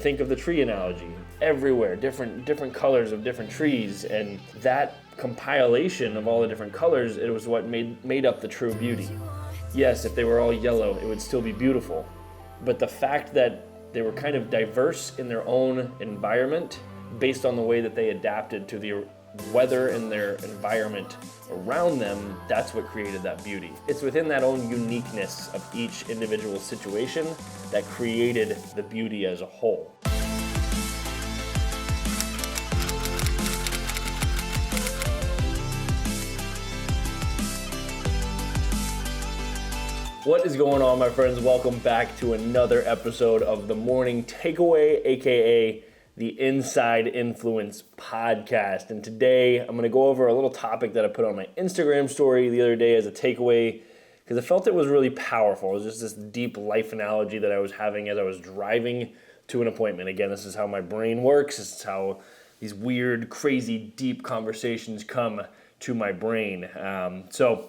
think of the tree analogy. Everywhere, different colors of different trees, and that compilation of all the different colors, it was what made up the true beauty. Yes, if they were all yellow, it would still be beautiful. But the fact that they were kind of diverse in their own environment, based on the way that they adapted to the weather and their environment around them, that's what created that beauty. It's within that own uniqueness of each individual situation that created the beauty as a whole. What is going on, my friends? Welcome back to another episode of the Morning Takeaway, aka the Inside Influence podcast. And today I'm going to go over a little topic that I put on my Instagram story the other day as a takeaway because I felt it was really powerful. It was just this deep life analogy that I was having as I was driving to an appointment. Again, this is how my brain works. This is how these weird, crazy, deep conversations come to my brain. So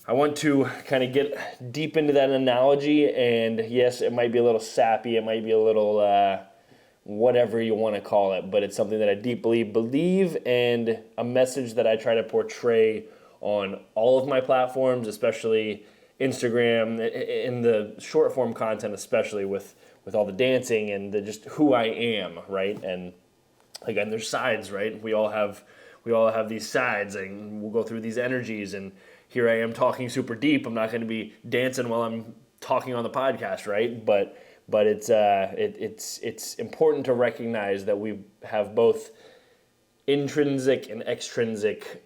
I want to kind of get deep into that analogy, and yes, it might be a little sappy, it might be a little whatever you want to call it, but it's something that I deeply believe and a message that I try to portray on all of my platforms, especially Instagram, in the short form content, especially with all the dancing and just who I am, right? And again, there's sides, right? We all have these sides, and we'll go through these energies, and here I am talking super deep. I'm not going to be dancing while I'm talking on the podcast, right? But it's important to recognize that we have both intrinsic and extrinsic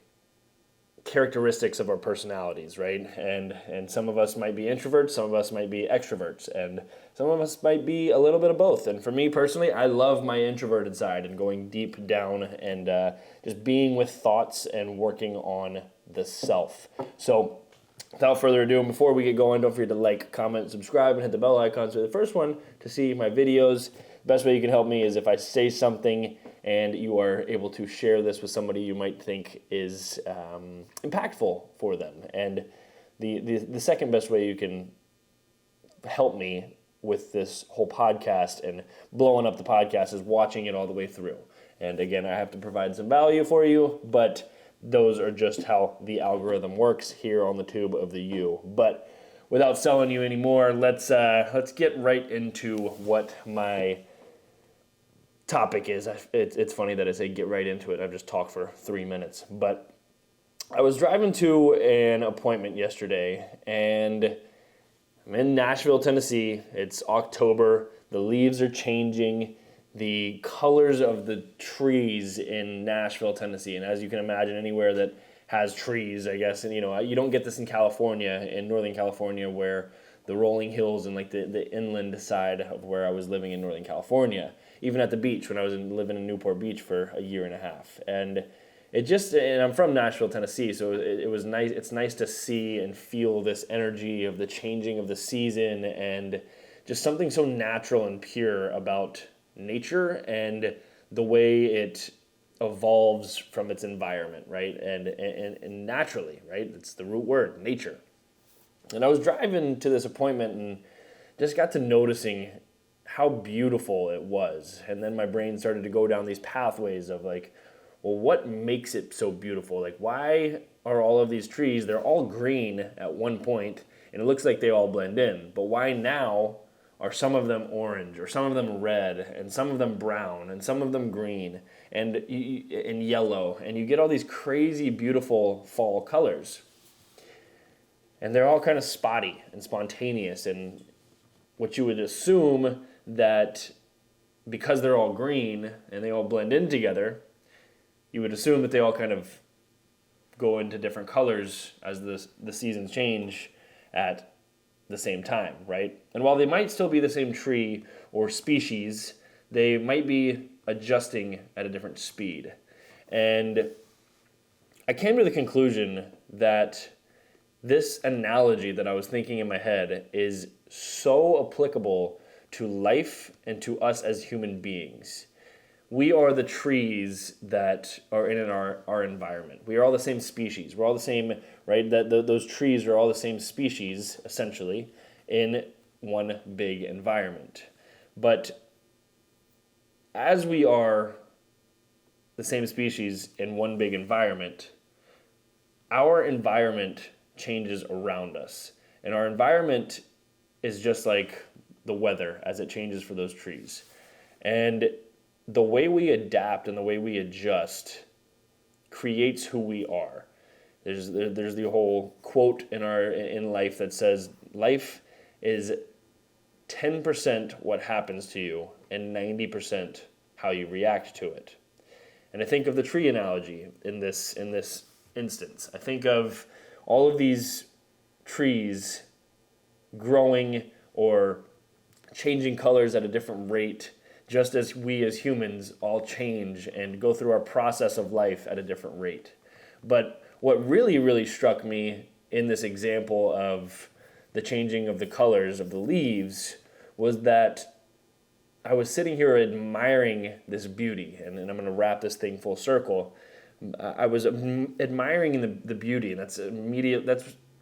characteristics of our personalities, right? And some of us might be introverts, some of us might be extroverts, and some of us might be a little bit of both. And for me personally, I love my introverted side and going deep down and just being with thoughts and working on the self. So without further ado, and before we get going, don't forget to like, comment, subscribe, and hit the bell icon so the first one to see my videos. The best way you can help me is if I say something and you are able to share this with somebody you might think is impactful for them. And the second best way you can help me with this whole podcast and blowing up the podcast is watching it all the way through. And again, I have to provide some value for you, but those are just how the algorithm works here on the tube of the U. But without selling you anymore, let's get right into what my topic is. It's funny that I say get right into it. I've just talked for 3 minutes. But I was driving to an appointment yesterday, and I'm in Nashville, Tennessee. It's October. The leaves are changing. The colors of the trees in Nashville, Tennessee, and as you can imagine, anywhere that has trees, I guess, and you don't get this in California, in Northern California, where the rolling hills and like the inland side of where I was living in Northern California, even at the beach when I was living in Newport Beach for a year and a half, and I'm from Nashville, Tennessee, so it was nice. It's nice to see and feel this energy of the changing of the season and just something so natural and pure about nature and the way it evolves from its environment, right? And naturally, right? It's the root word, nature. And I was driving to this appointment and just got to noticing how beautiful it was. And then my brain started to go down these pathways of like, well, what makes it so beautiful? Like, why are all of these trees, they're all green at one point, and it looks like they all blend in. But why now are some of them orange, or some of them red, and some of them brown, and some of them green, and yellow, and you get all these crazy, beautiful fall colors. And they're all kind of spotty and spontaneous, and what you would assume that because they're all green and they all blend in together, you would assume that they all kind of go into different colors as the seasons change at the same time, right? And while they might still be the same tree or species, they might be adjusting at a different speed. And I came to the conclusion that this analogy that I was thinking in my head is so applicable to life and to us as human beings. We are the trees that are in our environment. We are all the same species. We're all the same, right? Those trees are all the same species, essentially, in one big environment. But as we are the same species in one big environment, our environment changes around us. And our environment is just like the weather as it changes for those trees. And the way we adapt and the way we adjust creates who we are. There's the whole quote in life that says life is 10% what happens to you and 90% how you react to it. And I think of the tree analogy in this instance. I think of all of these trees growing or changing colors at a different rate, just as we as humans all change and go through our process of life at a different rate. But what really, really struck me in this example of the changing of the colors of the leaves was that I was sitting here admiring this beauty, and I'm going to wrap this thing full circle. I was admiring the beauty, and that's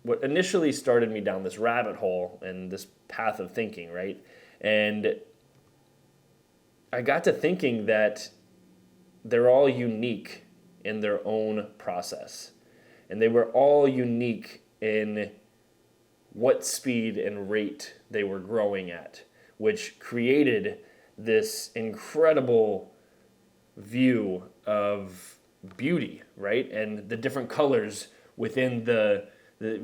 what initially started me down this rabbit hole and this path of thinking, right? And I got to thinking that they're all unique in their own process. And they were all unique in what speed and rate they were growing at, which created this incredible view of beauty, right? And the different colors within the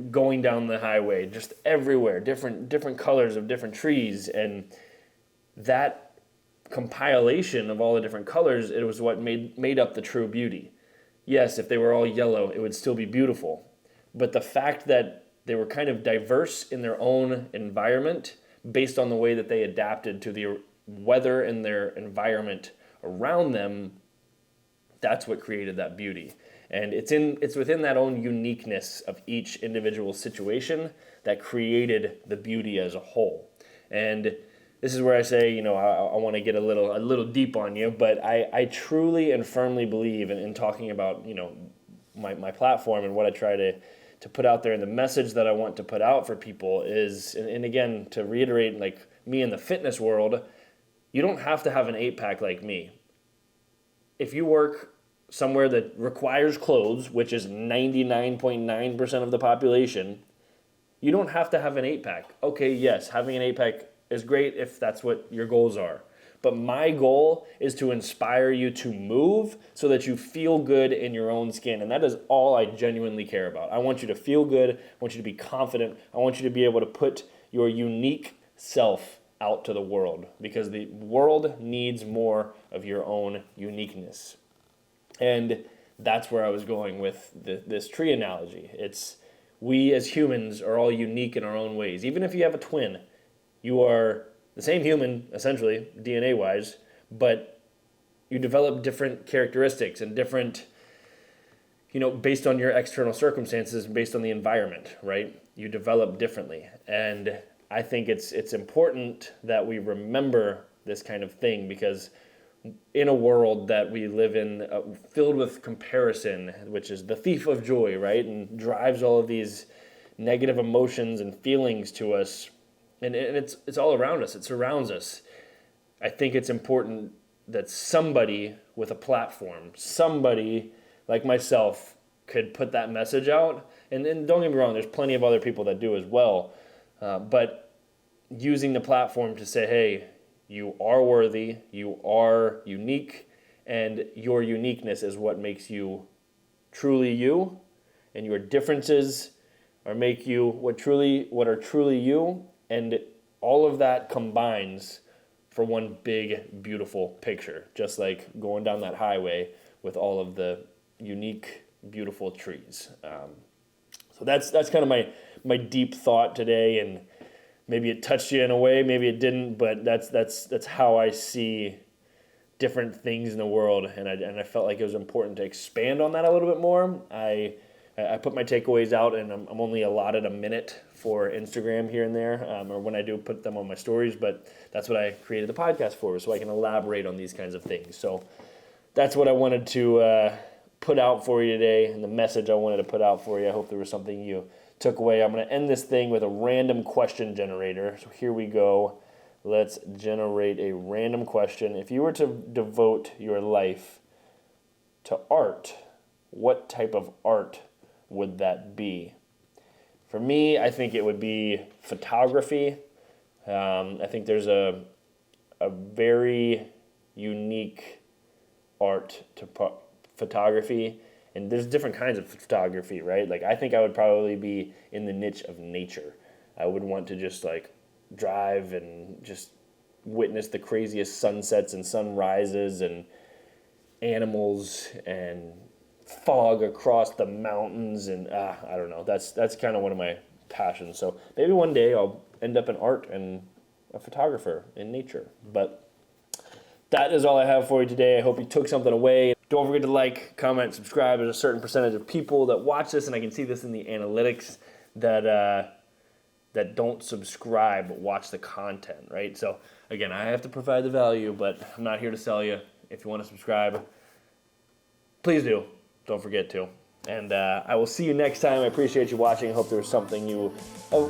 going down the highway, just everywhere, different colors of different trees. And that compilation of all the different colors, it was what made up the true beauty. Yes, if they were all yellow, it would still be beautiful. But the fact that they were kind of diverse in their own environment based on the way that they adapted to the weather and their environment around them, that's what created that beauty. And it's within that own uniqueness of each individual situation that created the beauty as a whole. And this is where I say, I want to get a little deep on you, but I truly and firmly believe in talking about, my platform and what I try to put out there, and the message that I want to put out for people is, and again, to reiterate, like me in the fitness world, you don't have to have an 8-pack like me. If you work somewhere that requires clothes, which is 99.9% of the population, you don't have to have an 8-pack. Okay, yes, having an 8-pack is great if that's what your goals are. But my goal is to inspire you to move so that you feel good in your own skin. And that is all I genuinely care about. I want you to feel good. I want you to be confident. I want you to be able to put your unique self out to the world, because the world needs more of your own uniqueness. And that's where I was going with this tree analogy. It's we as humans are all unique in our own ways. Even if you have a twin, you are the same human, essentially, DNA-wise, but you develop different characteristics and different, based on your external circumstances, based on the environment, right? You develop differently. And I think it's important that we remember this kind of thing, because in a world that we live in filled with comparison, which is the thief of joy, right? And drives all of these negative emotions and feelings to us, and it's all around us. It surrounds us. I think it's important that somebody with a platform, somebody like myself, could put that message out. And don't get me wrong, there's plenty of other people that do as well. But using the platform to say, hey, you are worthy, you are unique, and your uniqueness is what makes you truly you, and your differences make you what are truly you. And all of that combines for one big, beautiful picture, just like going down that highway with all of the unique, beautiful trees. So that's kind of my deep thought today, and maybe it touched you in a way, maybe it didn't, but that's how I see different things in the world, and I felt like it was important to expand on that a little bit more. I put my takeaways out, and I'm only allotted a minute for Instagram here and there, or when I do put them on my stories, but that's what I created the podcast for, so I can elaborate on these kinds of things. So that's what I wanted to put out for you today, and the message I wanted to put out for you. I hope there was something you took away. I'm going to end this thing with a random question generator. So here we go. Let's generate a random question. If you were to devote your life to art, what type of art would that be? For me, I think it would be photography. I think there's a very unique art to photography, and there's different kinds of photography, right? Like, I think I would probably be in the niche of nature. I would want to just like drive and just witness the craziest sunsets and sunrises and animals and fog across the mountains, and I don't know. That's kind of one of my passions. So maybe one day I'll end up in art and a photographer in nature. But that is all I have for you today. I hope you took something away. Don't forget to like, comment, subscribe. There's a certain percentage of people that watch this, and I can see this in the analytics, that don't subscribe but watch the content, right? So again, I have to provide the value, but I'm not here to sell you. If you want to subscribe, please do. Don't forget to. And I will see you next time. I appreciate you watching. I hope there was something you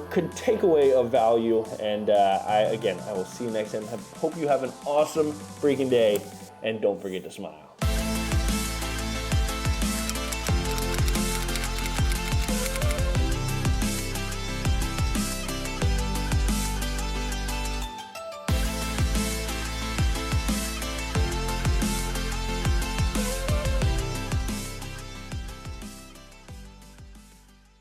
could take away of value. And I will see you next time. Hope you have an awesome freaking day. And don't forget to smile.